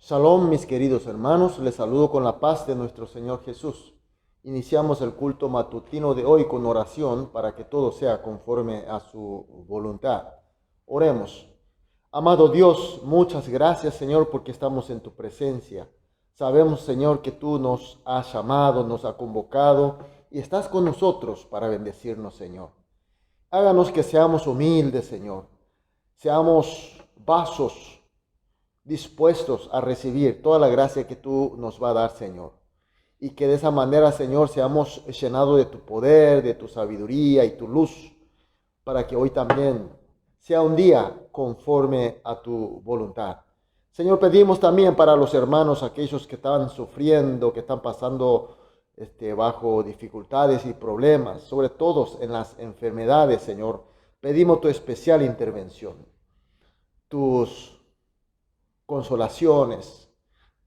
Shalom, mis queridos hermanos, les saludo con la paz de nuestro Señor Jesús. Iniciamos el culto matutino de hoy con oración para que todo sea conforme a su voluntad. Oremos. Amado Dios, muchas gracias, Señor, porque estamos en tu presencia. Sabemos, Señor, que tú nos has llamado, nos has convocado y estás con nosotros para bendecirnos, Señor. Háganos que seamos humildes, Señor. Seamos vasos dispuestos a recibir toda la gracia que tú nos va a dar, Señor. Y que de esa manera, Señor, seamos llenados de tu poder, de tu sabiduría y tu luz, para que hoy también sea un día conforme a tu voluntad. Señor, pedimos también para los hermanos, aquellos que están sufriendo, que están pasando bajo dificultades y problemas, sobre todo en las enfermedades, Señor. Pedimos tu especial intervención, tus consolaciones,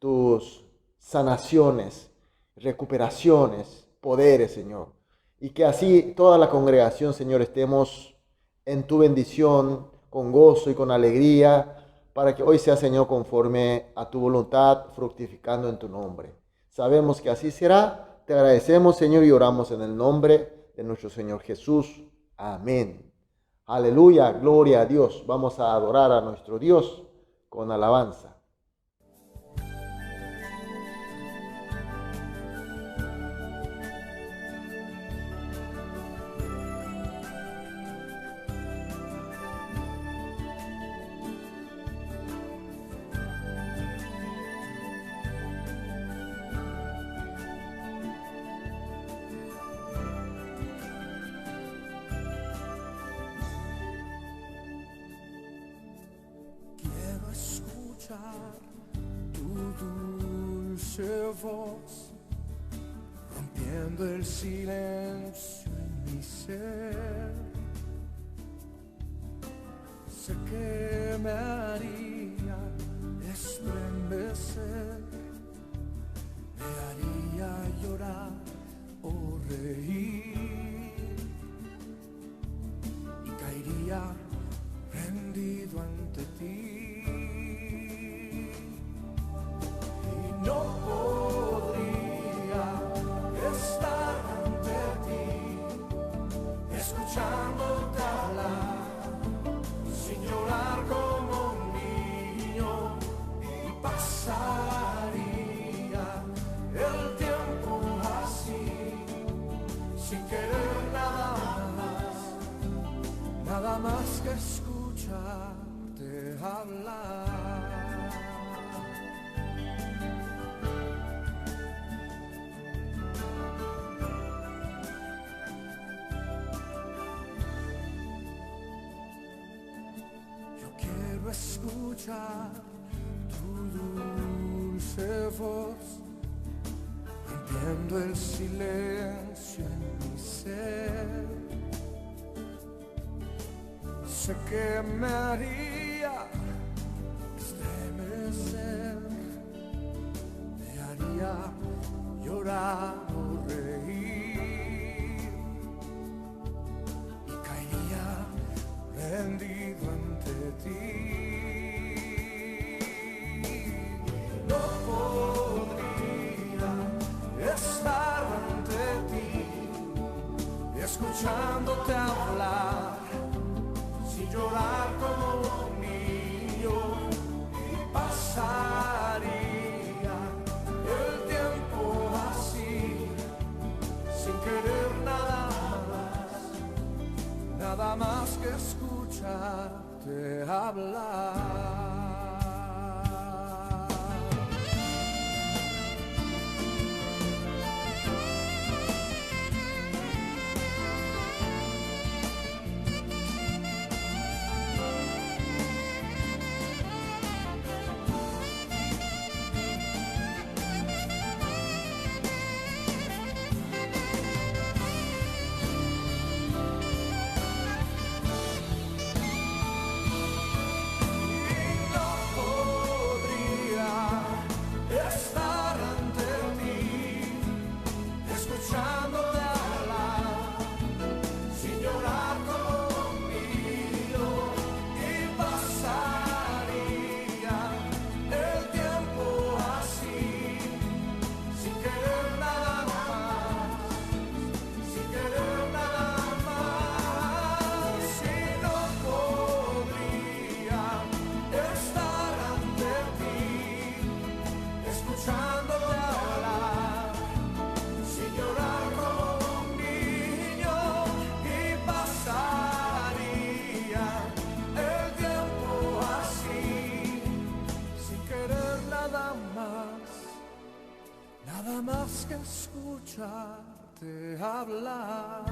tus sanaciones, recuperaciones, poderes, Señor. Y que así toda la congregación, Señor, estemos en tu bendición, con gozo y con alegría, para que hoy sea, Señor, conforme a tu voluntad, fructificando en tu nombre. Sabemos que así será. Te agradecemos, Señor, y oramos en el nombre de nuestro Señor Jesús. Amén. Aleluya, gloria a Dios. Vamos a adorar a nuestro Dios con alabanza. Tu dulce voz, rompiendo el silencio en mi ser. Sé que me haría estremecer, me haría llorar o reír, y caería rendido ante ti. No podría estar ante ti, escuchándote hablar, sin llorar como un niño, y pasaría el tiempo así, sin querer nada más que escucharte hablar. Escuchar tu dulce voz, rompiendo el silencio en mi ser. Sé que me haría estremecer, me haría llorar o reír, y caería rendido ante ti. Escuchándote hablar, sin llorar como un niño, y pasaría el tiempo así, sin querer nada más que escucharte hablar. nada más que escucharte hablar.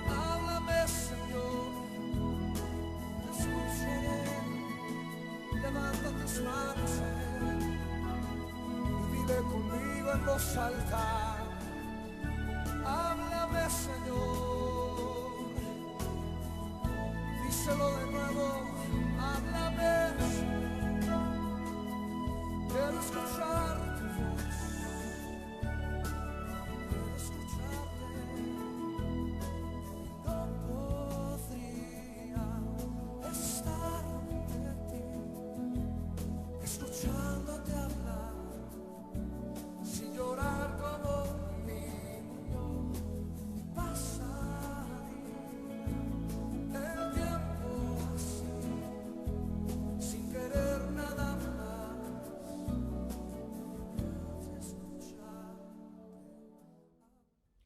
Háblame, Señor, te escucharé. Levanta tus manos a Él y dile conmigo en voz alta. Háblame, Señor, díselo de nuevo. Háblame, quiero escuchar tu voz, quiero escucharte. No podría estar ante ti, escuchándote hablar, sin llorar como un niño. Pasaría el tiempo así, sin querer nada más que escuchar.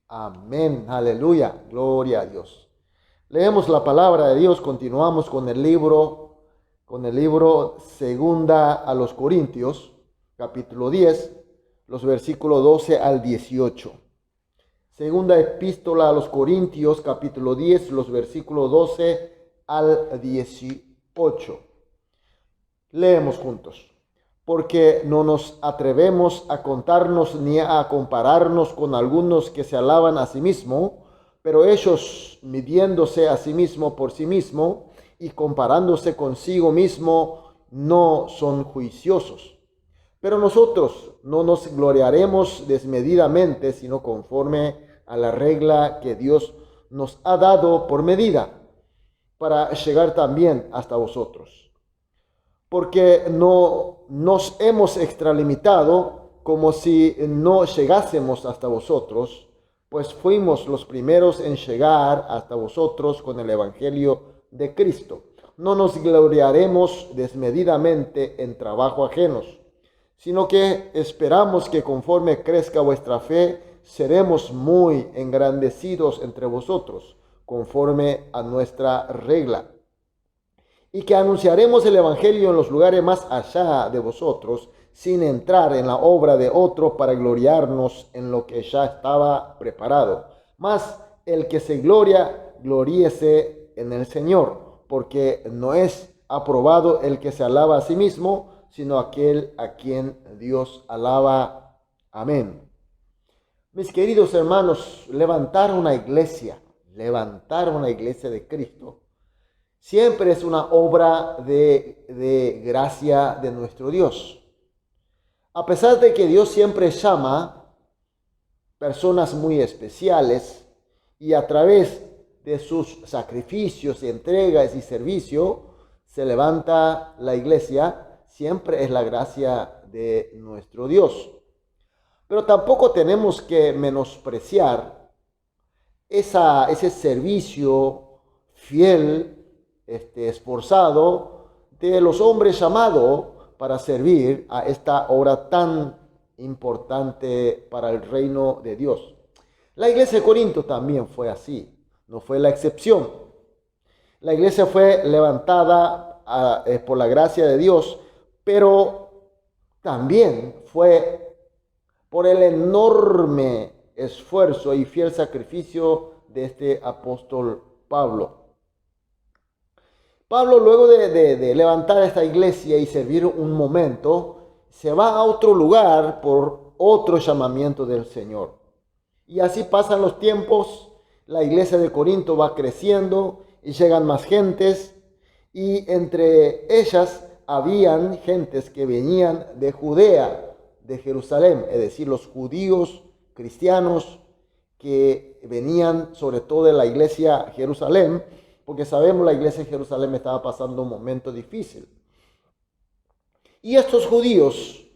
Amén, aleluya, gloria a Dios. Leemos la palabra de Dios, continuamos con el libro Segunda a los Corintios, capítulo 10, los versículos 12 al 18. Segunda epístola a los Corintios, capítulo 10, los versículos 12 al 18. Leemos juntos. Porque no nos atrevemos a contarnos ni a compararnos con algunos que se alaban a sí mismos, pero ellos, midiéndose a sí mismo por sí mismo y comparándose consigo mismo, no son juiciosos. Pero nosotros no nos gloriaremos desmedidamente, sino conforme a la regla que Dios nos ha dado por medida, para llegar también hasta vosotros. Porque no nos hemos extralimitado como si no llegásemos hasta vosotros, pues fuimos los primeros en llegar hasta vosotros con el Evangelio de Cristo. No nos gloriaremos desmedidamente en trabajo ajenos, sino que esperamos que conforme crezca vuestra fe, seremos muy engrandecidos entre vosotros, conforme a nuestra regla. Y que anunciaremos el Evangelio en los lugares más allá de vosotros, sin entrar en la obra de otro para gloriarnos en lo que ya estaba preparado. Mas el que se gloria, gloríese en el Señor, porque no es aprobado el que se alaba a sí mismo, sino aquel a quien Dios alaba. Amén. Mis queridos hermanos, levantar una iglesia de Cristo, siempre es una obra de gracia de nuestro Dios. A pesar de que Dios siempre llama personas muy especiales y a través de sus sacrificios, entregas y servicio se levanta la iglesia, siempre es la gracia de nuestro Dios. Pero tampoco tenemos que menospreciar ese servicio fiel, esforzado de los hombres llamados para servir a esta obra tan importante para el reino de Dios. La iglesia de Corinto también fue así, no fue la excepción. La iglesia fue levantada por la gracia de Dios, pero también fue por el enorme esfuerzo y fiel sacrificio de este apóstol Pablo. Pablo, luego de levantar esta iglesia y servir un momento, se va a otro lugar por otro llamamiento del Señor. Y así pasan los tiempos, la iglesia de Corinto va creciendo y llegan más gentes, y entre ellas habían gentes que venían de Judea, de Jerusalén, es decir, los judíos cristianos que venían sobre todo de la iglesia Jerusalén, porque sabemos la iglesia de Jerusalén estaba pasando un momento difícil. Y estos judíos,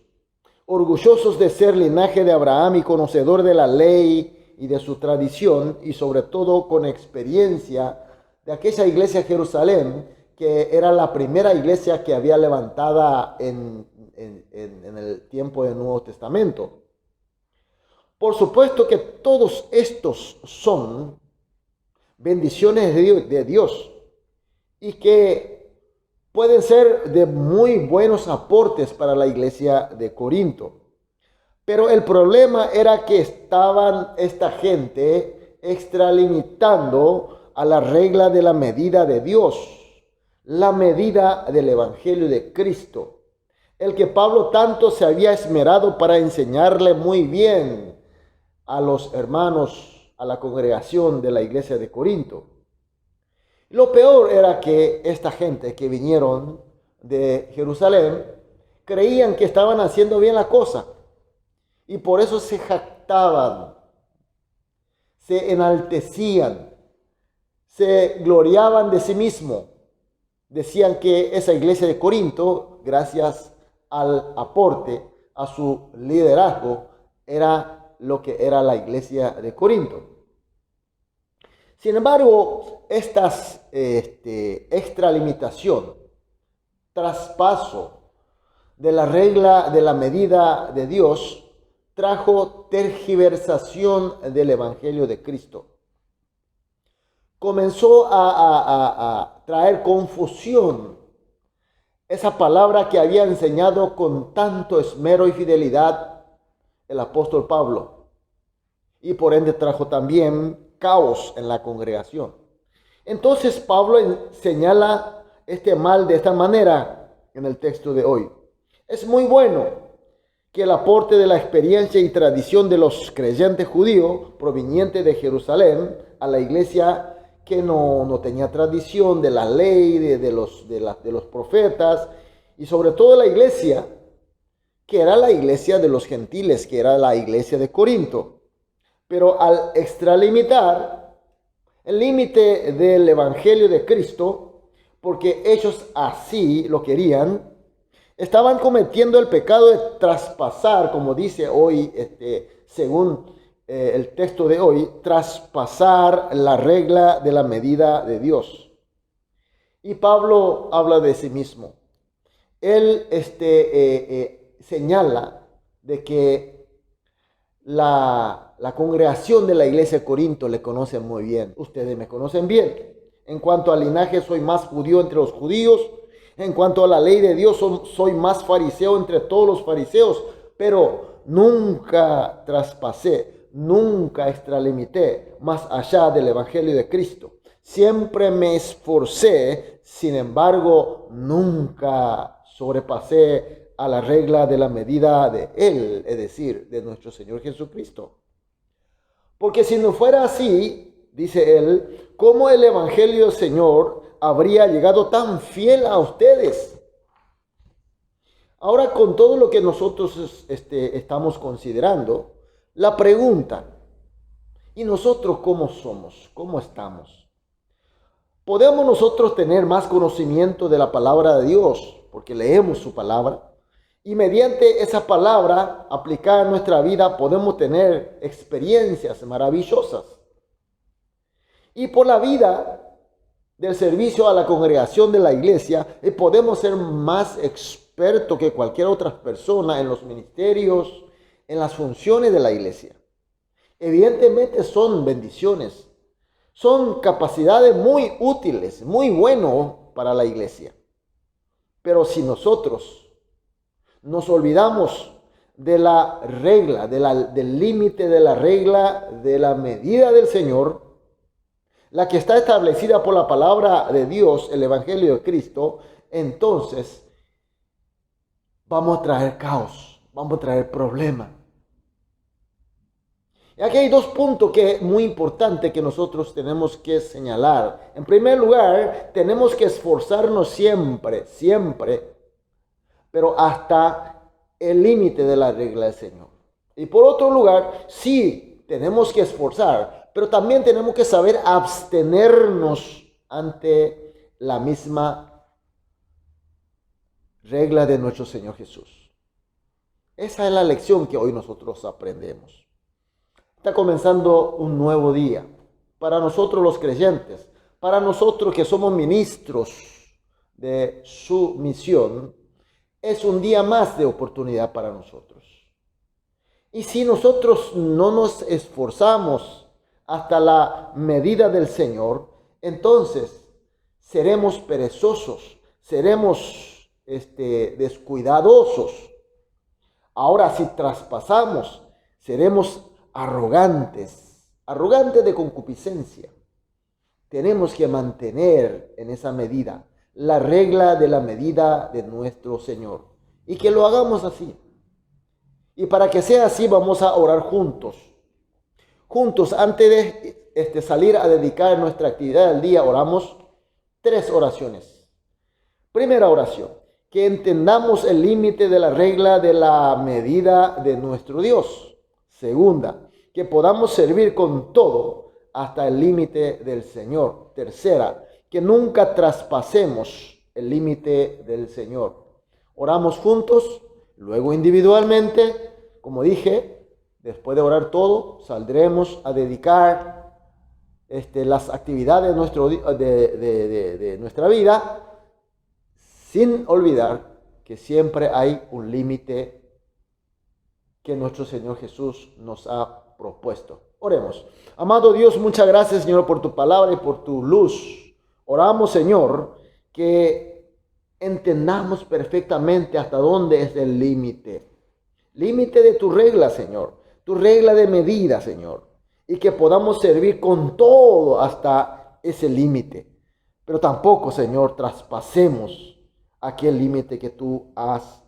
orgullosos de ser linaje de Abraham y conocedor de la ley y de su tradición, y sobre todo con experiencia de aquella iglesia de Jerusalén, que era la primera iglesia que había levantada en el tiempo del Nuevo Testamento. Por supuesto que todos estos son bendiciones de Dios y que pueden ser de muy buenos aportes para la iglesia de Corinto. Pero el problema era que estaban esta gente extralimitando a la regla de la medida de Dios, la medida del Evangelio de Cristo, el que Pablo tanto se había esmerado para enseñarle muy bien a los hermanos, a la congregación de la iglesia de Corinto. Lo peor era que esta gente que vinieron de Jerusalén creían que estaban haciendo bien la cosa y por eso se jactaban, se enaltecían, se gloriaban de sí mismos. Decían que esa iglesia de Corinto, gracias al aporte, a su liderazgo, era lo que era la iglesia de Corinto. Sin embargo, estas extralimitación, traspaso de la regla de la medida de Dios, trajo tergiversación del Evangelio de Cristo. Comenzó a traer confusión. Esa palabra que había enseñado con tanto esmero y fidelidad el apóstol Pablo. Y por ende trajo también caos en la congregación. Entonces Pablo señala este mal de esta manera en el texto de hoy. Es muy bueno que el aporte de la experiencia y tradición de los creyentes judíos provenientes de Jerusalén a la iglesia que no tenía tradición de la ley, de los profetas, y sobre todo la iglesia, que era la iglesia de los gentiles, que era la iglesia de Corinto. Pero al extralimitar el límite del Evangelio de Cristo, porque ellos así lo querían, estaban cometiendo el pecado de traspasar, como dice hoy, según el texto de hoy, traspasar la regla de la medida de Dios. Y Pablo habla de sí mismo. Él señala de que la congregación de la iglesia de Corinto le conoce muy bien. Ustedes me conocen bien. En cuanto al linaje, soy más judío entre los judíos. En cuanto a la ley de Dios, soy más fariseo entre todos los fariseos. Pero nunca traspasé, nunca extralimité más allá del Evangelio de Cristo. Siempre me esforcé, sin embargo, nunca sobrepasé a la regla de la medida de Él, es decir, de nuestro Señor Jesucristo. Porque si no fuera así, dice él, ¿cómo el Evangelio del Señor habría llegado tan fiel a ustedes? Ahora, con todo lo que nosotros estamos considerando, la pregunta, ¿y nosotros cómo somos? ¿Cómo estamos? ¿Podemos nosotros tener más conocimiento de la palabra de Dios? Porque leemos su palabra. Y mediante esa palabra aplicada en nuestra vida podemos tener experiencias maravillosas. Y por la vida del servicio a la congregación de la iglesia, podemos ser más expertos que cualquier otra persona en los ministerios, en las funciones de la iglesia. Evidentemente son bendiciones, son capacidades muy útiles, muy buenas para la iglesia. Pero si nosotros nos olvidamos de la regla, del límite de la regla, de la medida del Señor, la que está establecida por la palabra de Dios, el Evangelio de Cristo, entonces vamos a traer caos, vamos a traer problemas. Y aquí hay dos puntos que es muy importante que nosotros tenemos que señalar. En primer lugar, tenemos que esforzarnos siempre, pero hasta el límite de la regla del Señor. Y por otro lugar, sí, tenemos que esforzar, pero también tenemos que saber abstenernos ante la misma regla de nuestro Señor Jesús. Esa es la lección que hoy nosotros aprendemos. Está comenzando un nuevo día para nosotros los creyentes, para nosotros que somos ministros de su misión. Es un día más de oportunidad para nosotros. Y si nosotros no nos esforzamos hasta la medida del Señor, entonces seremos perezosos, seremos descuidadosos. Ahora, si traspasamos, seremos arrogantes de concupiscencia. Tenemos que mantener en esa medida la regla de la medida de nuestro Señor. Y que lo hagamos así. Y para que sea así, vamos a orar juntos. Juntos, antes de salir a dedicar nuestra actividad del día, oramos 3 oraciones. Primera oración, que entendamos el límite de la regla de la medida de nuestro Dios. Segunda, que podamos servir con todo hasta el límite del Señor. Tercera, que nunca traspasemos el límite del Señor. Oramos juntos, luego individualmente, como dije, después de orar todo, saldremos a dedicar las actividades de nuestra vida, sin olvidar que siempre hay un límite que nuestro Señor Jesús nos ha propuesto. Oremos. Amado Dios, muchas gracias, Señor, por tu palabra y por tu luz. Oramos, Señor, que entendamos perfectamente hasta dónde es el límite. Límite de tu regla, Señor. Tu regla de medida, Señor. Y que podamos servir con todo hasta ese límite. Pero tampoco, Señor, traspasemos aquel límite que tú has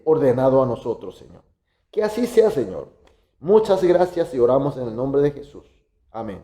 ordenado a nosotros, Señor. Que así sea, Señor. Muchas gracias y oramos en el nombre de Jesús. Amén.